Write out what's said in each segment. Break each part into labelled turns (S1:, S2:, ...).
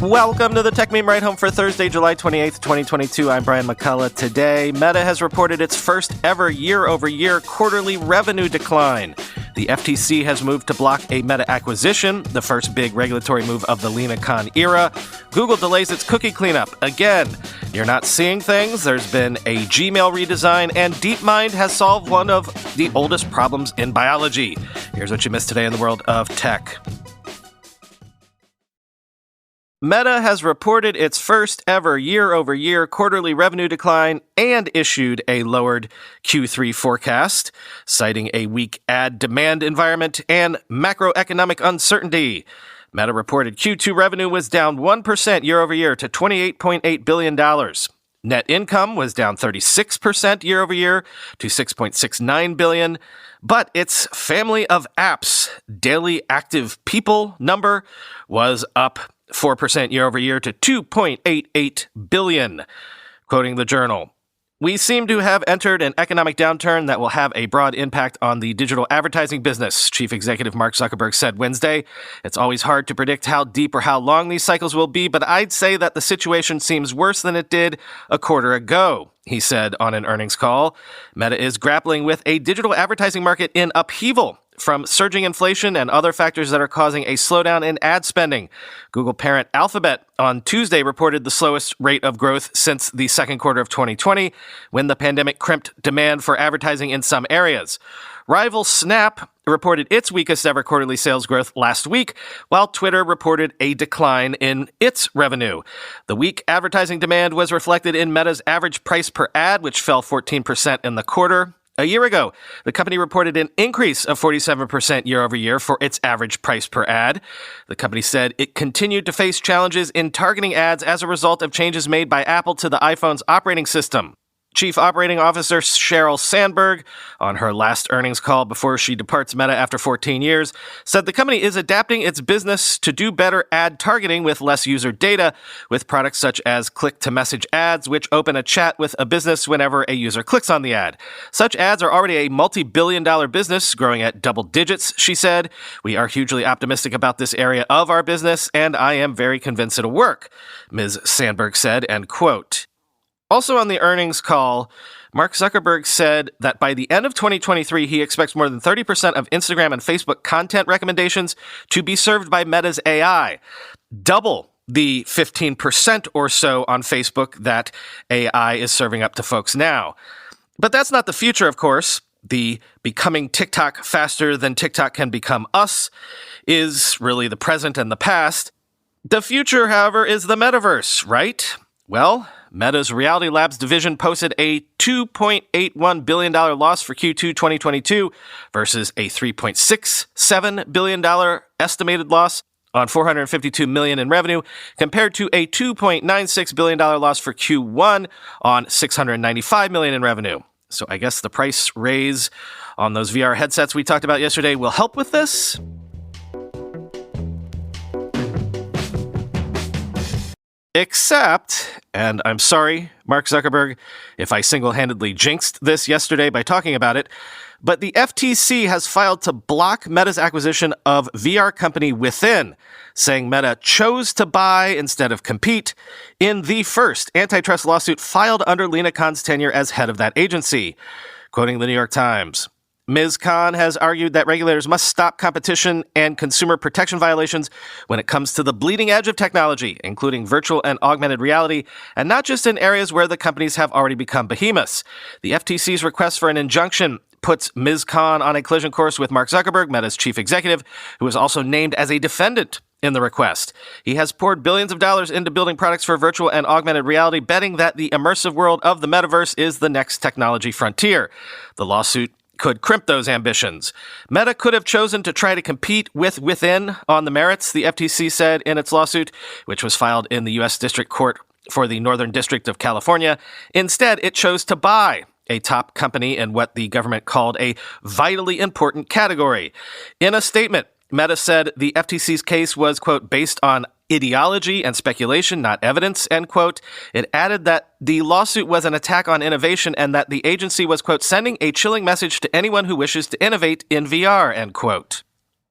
S1: Welcome to the Techmeme Ride Home for Thursday, July 28th, 2022. I'm Brian McCullough. Today, Meta has reported its first ever year-over-year quarterly revenue decline. The FTC has moved to block a Meta acquisition, the first big regulatory move of the Lina Khan era. Google delays its cookie cleanup again. You're not seeing things. There's been a Gmail redesign, and DeepMind has solved one of the oldest problems in biology. Here's what you missed today in the world of tech. Meta has reported its first ever year-over-year quarterly revenue decline and issued a lowered Q3 forecast, citing a weak ad demand environment and macroeconomic uncertainty. Meta reported Q2 revenue was down 1% year-over-year to $28.8 billion. Net income was down 36% year-over-year to $6.69 billion, but its family of apps daily active people number was up 4% year-over-year to 2.88 billion. Quoting the Journal, "We seem to have entered an economic downturn that will have a broad impact on the digital advertising business," Chief Executive Mark Zuckerberg said Wednesday. "It's always hard to predict how deep or how long these cycles will be, but I'd say that the situation seems worse than it did a quarter ago," he said on an earnings call. Meta is grappling with a digital advertising market in upheaval from surging inflation and other factors that are causing a slowdown in ad spending. Google parent Alphabet on Tuesday reported the slowest rate of growth since the second quarter of 2020, when the pandemic crimped demand for advertising in some areas. Rival Snap reported its weakest ever quarterly sales growth last week, while Twitter reported a decline in its revenue. The weak advertising demand was reflected in Meta's average price per ad, which fell 14% in the quarter. A year ago, the company reported an increase of 47% year-over-year for its average price per ad. The company said it continued to face challenges in targeting ads as a result of changes made by Apple to the iPhone's operating system. Chief Operating Officer Sheryl Sandberg, on her last earnings call before she departs Meta after 14 years, said the company is adapting its business to do better ad targeting with less user data, with products such as click-to-message ads, which open a chat with a business whenever a user clicks on the ad. Such ads are already a multi-billion-dollar business, growing at double digits, she said. "We are hugely optimistic about this area of our business, and I am very convinced it'll work," Ms. Sandberg said, end quote. Also on the earnings call, Mark Zuckerberg said that by the end of 2023, he expects more than 30% of Instagram and Facebook content recommendations to be served by Meta's AI, double the 15% or so on Facebook that AI is serving up to folks now. But that's not the future, of course. The becoming TikTok faster than TikTok can become us is really the present and the past. The future, however, is the metaverse, right? Well, Meta's Reality Labs division posted a $2.81 billion loss for Q2 2022 versus a $3.67 billion estimated loss on $452 million in revenue, compared to a $2.96 billion loss for Q1 on $695 million in revenue. So I guess the price raise on those VR headsets we talked about yesterday will help with this. Except, and I'm sorry, Mark Zuckerberg, if I single-handedly jinxed this yesterday by talking about it, but the FTC has filed to block Meta's acquisition of VR company Within, saying Meta chose to buy instead of compete in the first antitrust lawsuit filed under Lina Khan's tenure as head of that agency. Quoting the New York Times, Ms. Khan has argued that regulators must stop competition and consumer protection violations when it comes to the bleeding edge of technology, including virtual and augmented reality, and not just in areas where the companies have already become behemoths. The FTC's request for an injunction puts Ms. Khan on a collision course with Mark Zuckerberg, Meta's chief executive, who was also named as a defendant in the request. He has poured billions of dollars into building products for virtual and augmented reality, betting that the immersive world of the metaverse is the next technology frontier. The lawsuit could crimp those ambitions. Meta could have chosen to try to compete with Within on the merits, the FTC said in its lawsuit, which was filed in the U.S. District Court for the Northern District of California. Instead, it chose to buy a top company in what the government called a vitally important category. In a statement, Meta said the FTC's case was, quote, based on ideology and speculation, not evidence, end quote. It added that the lawsuit was an attack on innovation and that the agency was, quote, sending a chilling message to anyone who wishes to innovate in VR, end quote.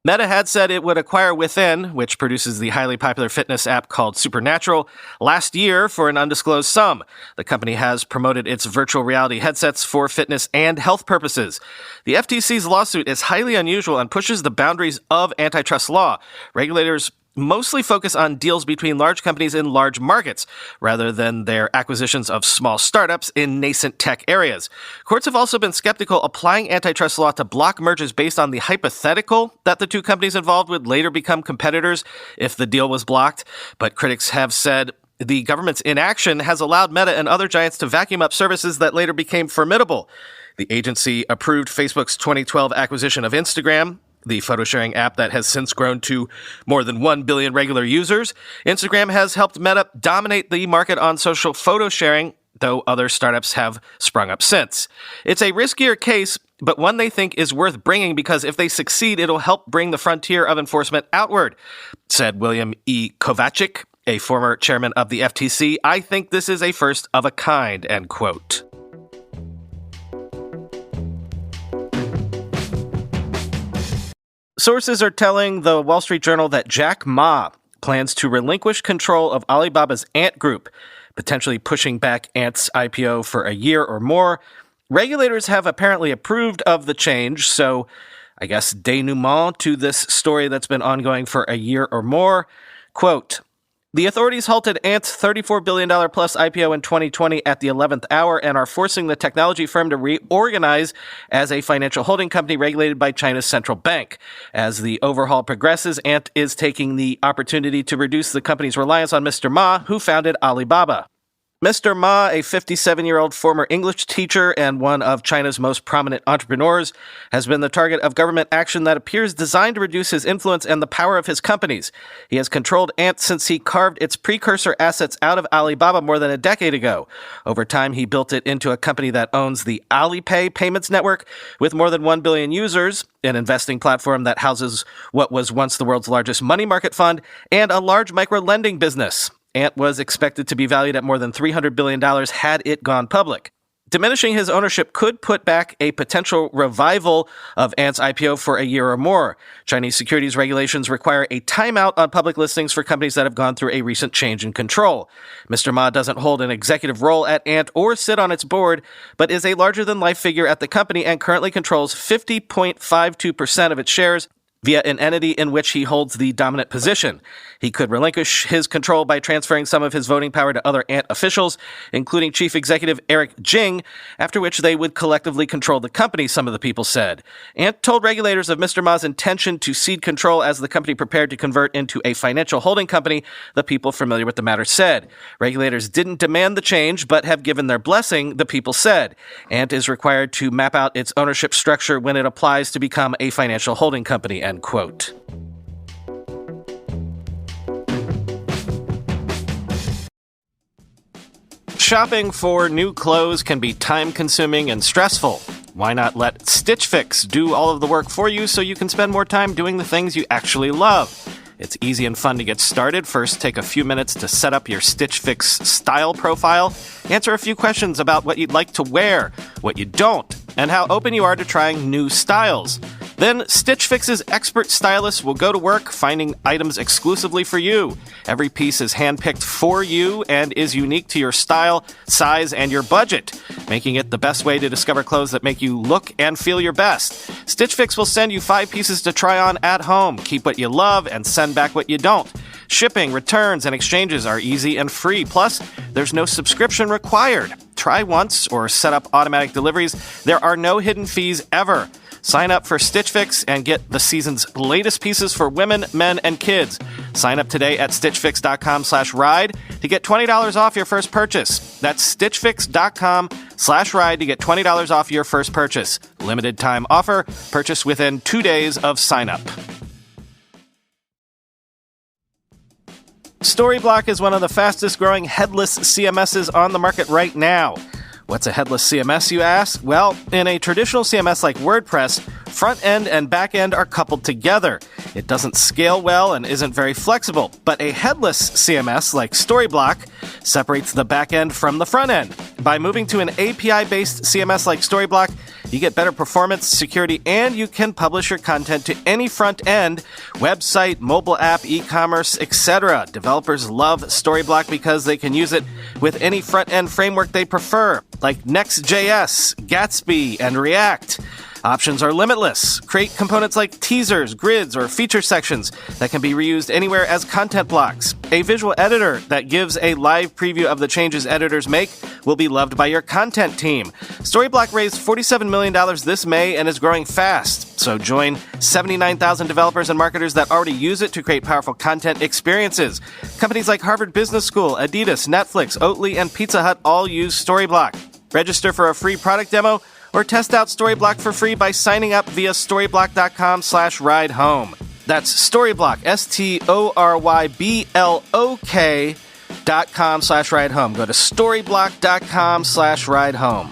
S1: Meta had said it would acquire Within, which produces the highly popular fitness app called Supernatural, last year for an undisclosed sum. The company has promoted its virtual reality headsets for fitness and health purposes. The FTC's lawsuit is highly unusual and pushes the boundaries of antitrust law. Regulators mostly focus on deals between large companies in large markets, rather than their acquisitions of small startups in nascent tech areas. Courts have also been skeptical applying antitrust law to block mergers based on the hypothetical that the two companies involved would later become competitors if the deal was blocked. But critics have said the government's inaction has allowed Meta and other giants to vacuum up services that later became formidable. The agency approved Facebook's 2012 acquisition of Instagram, the photo-sharing app that has since grown to more than 1 billion regular users. Instagram has helped Meta dominate the market on social photo sharing, though other startups have sprung up since. It's a riskier case, but one they think is worth bringing because if they succeed, it'll help bring the frontier of enforcement outward, said William E. Kovacic, a former chairman of the FTC. I think this is a first of a kind, end quote. Sources are telling the Wall Street Journal that Jack Ma plans to relinquish control of Alibaba's Ant Group, potentially pushing back Ant's IPO for a year or more. Regulators have apparently approved of the change, so I guess denouement to this story that's been ongoing for a year or more. Quote, the authorities halted Ant's $34 billion plus IPO in 2020 at the 11th hour and are forcing the technology firm to reorganize as a financial holding company regulated by China's central bank. As the overhaul progresses, Ant is taking the opportunity to reduce the company's reliance on Mr. Ma, who founded Alibaba. Mr. Ma, a 57-year-old former English teacher and one of China's most prominent entrepreneurs, has been the target of government action that appears designed to reduce his influence and the power of his companies. He has controlled Ant since he carved its precursor assets out of Alibaba more than a decade ago. Over time, he built it into a company that owns the Alipay payments network with more than 1 billion users, an investing platform that houses what was once the world's largest money market fund, and a large micro-lending business. Ant was expected to be valued at more than $300 billion had it gone public. Diminishing his ownership could put back a potential revival of Ant's IPO for a year or more. Chinese securities regulations require a timeout on public listings for companies that have gone through a recent change in control. Mr. Ma doesn't hold an executive role at Ant or sit on its board, but is a larger-than-life figure at the company and currently controls 50.52% of its shares via an entity in which he holds the dominant position. He could relinquish his control by transferring some of his voting power to other Ant officials, including Chief Executive Eric Jing, after which they would collectively control the company, some of the people said. Ant told regulators of Mr. Ma's intention to cede control as the company prepared to convert into a financial holding company, the people familiar with the matter said. Regulators didn't demand the change, but have given their blessing, the people said. Ant is required to map out its ownership structure when it applies to become a financial holding company, end quote. Shopping for new clothes can be time-consuming and stressful. Why not let Stitch Fix do all of the work for you so you can spend more time doing the things you actually love? It's easy and fun to get started. First, take a few minutes to set up your Stitch Fix style profile, answer a few questions about what you'd like to wear, what you don't, and how open you are to trying new styles. Then, Stitch Fix's expert stylists will go to work finding items exclusively for you. Every piece is handpicked for you and is unique to your style, size, and your budget, making it the best way to discover clothes that make you look and feel your best. Stitch Fix will send you 5 pieces to try on at home. Keep what you love and send back what you don't. Shipping, returns, and exchanges are easy and free. Plus, there's no subscription required. Try once or set up automatic deliveries. There are no hidden fees ever. Sign up for Stitch Fix and get the season's latest pieces for women, men, and kids. Sign up today at stitchfix.com/ride to get $20 off your first purchase. That's stitchfix.com/ride to get $20 off your first purchase. Limited time offer. Purchase within 2 days of sign up. Storyblock is one of the fastest growing headless CMSs on the market right now. What's a headless CMS, you ask? Well, in a traditional CMS like WordPress, front end and back end are coupled together. It doesn't scale well and isn't very flexible, but a headless CMS like Storyblock separates the back end from the front end. By moving to an API-based CMS like Storyblock, you get better performance, security, and you can publish your content to any front end, website, mobile app, e-commerce, etc. Developers love Storyblock because they can use it with any front end framework they prefer, like Next.js, Gatsby, and React. Options are limitless. Create components like teasers, grids, or feature sections that can be reused anywhere as content blocks. A visual editor that gives a live preview of the changes editors make will be loved by your content team. Storyblock raised $47 million this May and is growing fast. So join 79,000 developers and marketers that already use it to create powerful content experiences. Companies like Harvard Business School, Adidas, Netflix, Oatly, and Pizza Hut all use Storyblock. Register for a free product demo or test out Storyblock for free by signing up via storyblock.com/ridehome. That's Storyblock, STORYBLOK.com/ridehome. Go to storyblock.com/ridehome.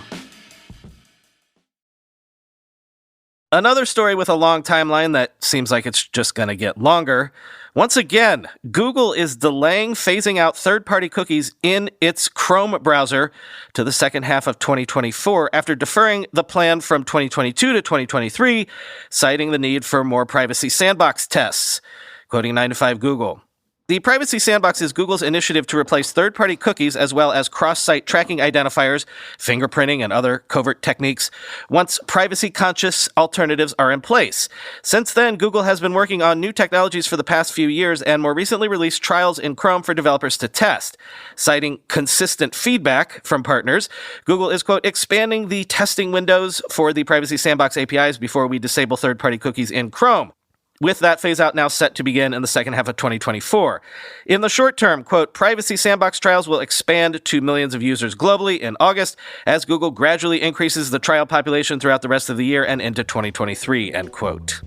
S1: Another story with a long timeline that seems like it's just going to get longer. Once again, Google is delaying phasing out third-party cookies in its Chrome browser to the second half of 2024 after deferring the plan from 2022 to 2023, citing the need for more privacy sandbox tests. Quoting 9to5 Google. The Privacy Sandbox is Google's initiative to replace third-party cookies as well as cross-site tracking identifiers, fingerprinting, and other covert techniques once privacy-conscious alternatives are in place. Since then, Google has been working on new technologies for the past few years and more recently released trials in Chrome for developers to test. Citing consistent feedback from partners, Google is, quote, expanding the testing windows for the Privacy Sandbox APIs before we disable third-party cookies in Chrome, with that phase-out now set to begin in the second half of 2024. In the short term, quote, Privacy Sandbox trials will expand to millions of users globally in August as Google gradually increases the trial population throughout the rest of the year and into 2023, end quote.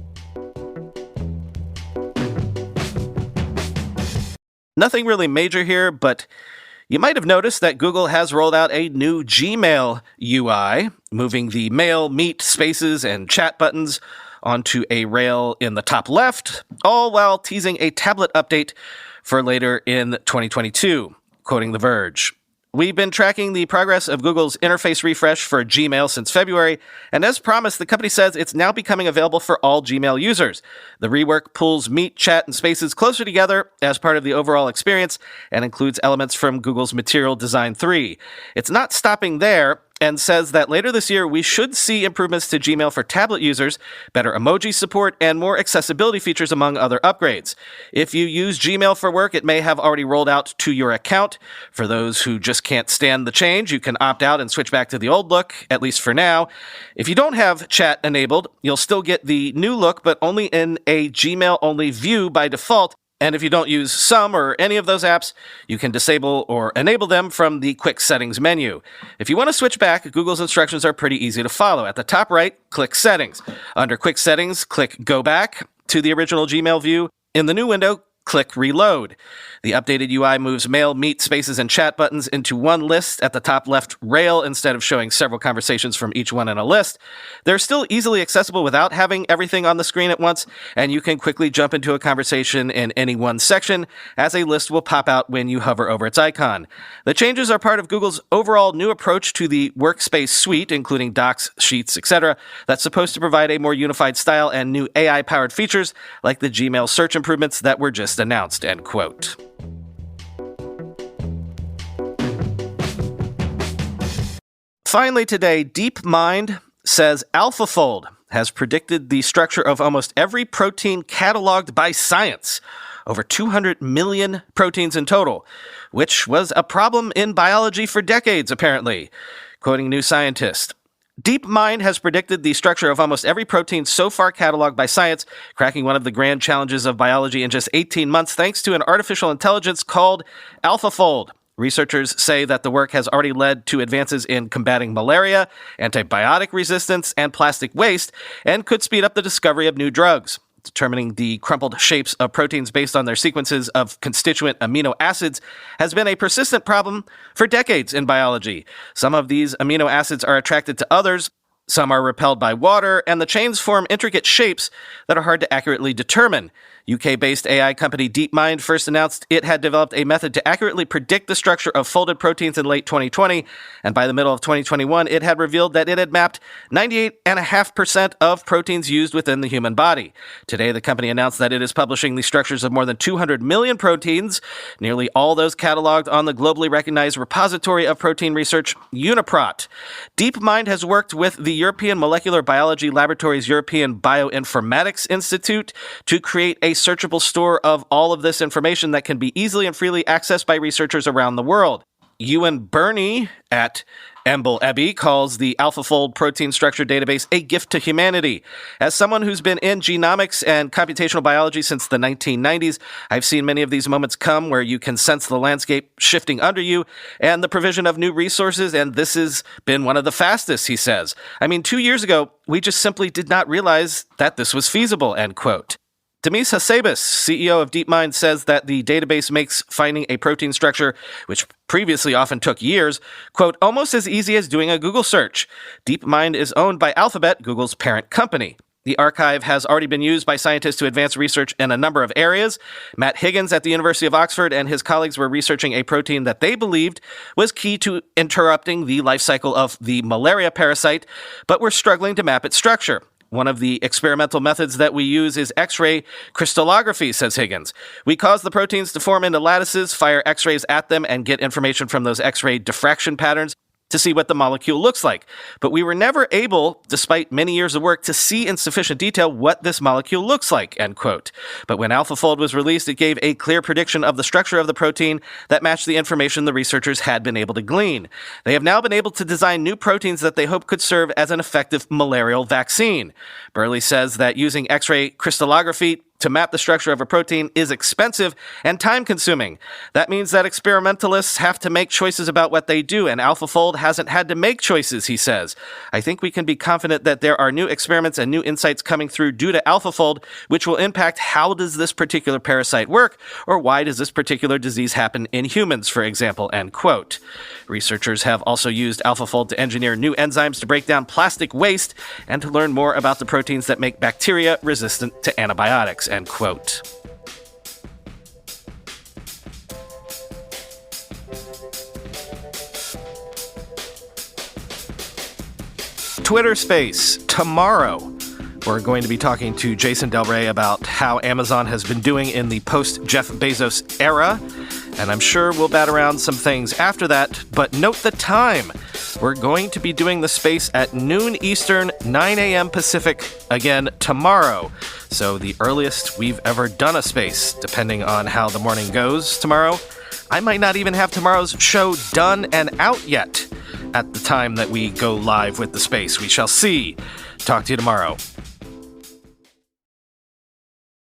S1: Nothing really major here, but you might have noticed that Google has rolled out a new Gmail UI, moving the mail, meet, spaces, and chat buttons onto a rail in the top left, all while teasing a tablet update for later in 2022, quoting The Verge. We've been tracking the progress of Google's interface refresh for Gmail since February, and as promised, the company says it's now becoming available for all Gmail users. The rework pulls Meet, Chat, and Spaces closer together as part of the overall experience and includes elements from Google's Material Design 3. It's not stopping there, and says that later this year we should see improvements to Gmail for tablet users, better emoji support, and more accessibility features among other upgrades. If you use Gmail for work, it may have already rolled out to your account. For those who just can't stand the change, you can opt out and switch back to the old look, at least for now. If you don't have chat enabled, you'll still get the new look, but only in a Gmail-only view by default. And if you don't use some or any of those apps, you can disable or enable them from the Quick Settings menu. If you want to switch back, Google's instructions are pretty easy to follow. At the top right, click Settings. Under Quick Settings, click Go Back to the original Gmail view. In the new window, click Reload. The updated UI moves Mail, Meet, Spaces, and Chat buttons into one list at the top left rail instead of showing several conversations from each one in a list. They're still easily accessible without having everything on the screen at once, and you can quickly jump into a conversation in any one section, as a list will pop out when you hover over its icon. The changes are part of Google's overall new approach to the Workspace suite, including Docs, Sheets, etc., that's supposed to provide a more unified style and new AI-powered features like the Gmail search improvements that were just announced, end quote. Finally today, DeepMind says AlphaFold has predicted the structure of almost every protein cataloged by science, over 200 million proteins in total, which was a problem in biology for decades, apparently. Quoting New Scientist, DeepMind has predicted the structure of almost every protein so far cataloged by science, cracking one of the grand challenges of biology in just 18 months thanks to an artificial intelligence called AlphaFold. Researchers say that the work has already led to advances in combating malaria, antibiotic resistance, and plastic waste, and could speed up the discovery of new drugs. Determining the crumpled shapes of proteins based on their sequences of constituent amino acids has been a persistent problem for decades in biology. Some of these amino acids are attracted to others, Some are repelled by water, and the chains form intricate shapes that are hard to accurately determine. UK-based AI company DeepMind first announced it had developed a method to accurately predict the structure of folded proteins in late 2020, and by the middle of 2021, it had revealed that it had mapped 98.5% of proteins used within the human body. Today, the company announced that it is publishing the structures of more than 200 million proteins, nearly all those cataloged on the globally recognized repository of protein research, UniProt. DeepMind has worked with the European Molecular Biology Laboratory's European Bioinformatics Institute to create a searchable store of all of this information that can be easily and freely accessed by researchers around the world. Ewan Burney at EmbleEbby calls the AlphaFold protein structure database a gift to humanity. As someone who's been in genomics and computational biology since the 1990s, I've seen many of these moments come where you can sense the landscape shifting under you and the provision of new resources, and this has been one of the fastest, he says. 2 years ago, we just simply did not realize that this was feasible, end quote. Demis Hassabis, CEO of DeepMind, says that the database makes finding a protein structure, which previously often took years, quote, almost as easy as doing a Google search. DeepMind is owned by Alphabet, Google's parent company. The archive has already been used by scientists to advance research in a number of areas. Matt Higgins at the University of Oxford and his colleagues were researching a protein that they believed was key to interrupting the life cycle of the malaria parasite, but were struggling to map its structure. One of the experimental methods that we use is X-ray crystallography, says Higgins. We cause the proteins to form into lattices, fire X-rays at them, and get information from those X-ray diffraction patterns to see what the molecule looks like. But we were never able, despite many years of work, to see in sufficient detail what this molecule looks like, end quote. But when AlphaFold was released, it gave a clear prediction of the structure of the protein that matched the information the researchers had been able to glean. They have now been able to design new proteins that they hope could serve as an effective malarial vaccine. Burley says that using X-ray crystallography to map the structure of a protein is expensive and time-consuming. That means that experimentalists have to make choices about what they do, and AlphaFold hasn't had to make choices, he says. I think we can be confident that there are new experiments and new insights coming through due to AlphaFold, which will impact how does this particular parasite work, or why does this particular disease happen in humans, for example, end quote. Researchers have also used AlphaFold to engineer new enzymes to break down plastic waste and to learn more about the proteins that make bacteria resistant to antibiotics, end quote. Twitter Space. Tomorrow, we're going to be talking to Jason Del Rey about how Amazon has been doing in the post-Jeff Bezos era, and I'm sure we'll bat around some things after that, but note the time. We're going to be doing the space at noon Eastern, 9 a.m. Pacific, again tomorrow. So the earliest we've ever done a space, depending on how the morning goes tomorrow. I might not even have tomorrow's show done and out yet at the time that we go live with the space. We shall see. Talk to you tomorrow.